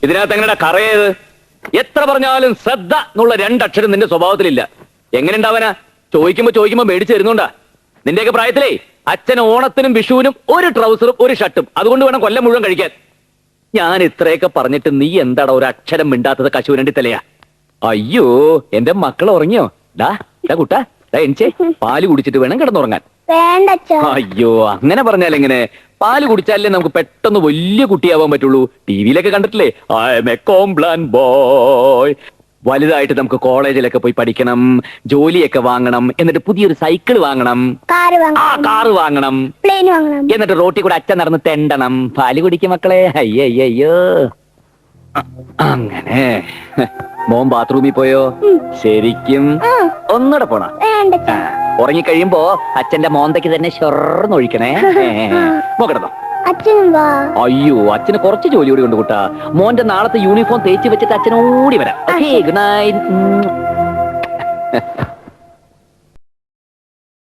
ഇതിനകത്ത് എങ്ങനെ കറയത്? എത്ര പറഞ്ഞാലും ശ്രദ്ധ എന്നുള്ള രണ്ടക്ഷരം നിന്റെ സ്വഭാവത്തിലില്ല. എങ്ങനെ ഉണ്ടാവാനാ? ചോദിക്കുമ്പോ മേടിച്ചു തരുന്നുണ്ടാ. നിന്റെയൊക്കെ പ്രായത്തിലേ അച്ഛൻ ഓണത്തിനും വിഷുവിനും ഒരു ട്രൗസറും ഒരു ഷർട്ടും, അതുകൊണ്ട് വേണം കൊല്ലം മുഴുവൻ കഴിക്കാൻ. ഞാൻ ഇത്രയൊക്കെ പറഞ്ഞിട്ട് നീ എന്താടാ ഒരു അക്ഷരം മിണ്ടാത്തത്? കശുവരണ്ടി തലയാ. അയ്യോ, എന്റെ മക്കൾ ഉറങ്ങിയോ? ഡാ കുട്ടാ, എണിച്ചേ, പാല് കുടിച്ചിട്ട് വേണം കിടന്നുറങ്ങാൻ. അയ്യോ, അങ്ങനെ പറഞ്ഞാൽ എങ്ങനെ? പാല് കുടിച്ചാലേ നമുക്ക് പെട്ടെന്ന് വലിയ കുട്ടിയാവാൻ പറ്റുള്ളൂ. ടിവിയിലൊക്കെ കണ്ടിട്ടില്ലേ, I M A Complan boy. വലുതായിട്ട് നമുക്ക് കോളേജിലൊക്കെ പോയി പഠിക്കണം, ജോലിയൊക്കെ വാങ്ങണം, എന്നിട്ട് പുതിയൊരു സൈക്കിൾ വാങ്ങണം, കാറ് വാങ്ങണം, എന്നിട്ട് റോട്ടിൽ കൂടെ അച്ഛൻ നടന്ന് തെണ്ടണം. പാല് കുടിക്കും മക്കളെ. അയ്യോ, അങ്ങനെ. മോൻ ബാത്റൂമിൽ പോയോ? ശരിക്കും ഒന്നുകൂടെ പോണ? ഉറങ്ങിക്കഴിയുമ്പോ അച്ഛന്റെ മോന്തയ്ക്ക് തന്നെ ഷൊർന്നൊഴിക്കണേ. നോക്കണോ? അയ്യോ, അച്ഛന് കുറച്ച് ജോലി കൂടി കൊണ്ട് കൂട്ടാ. മോന്റെ നാളത്തെ യൂണിഫോം തേച്ച് വെച്ചിട്ട് അച്ഛനോടി വരാം. Okay, good night.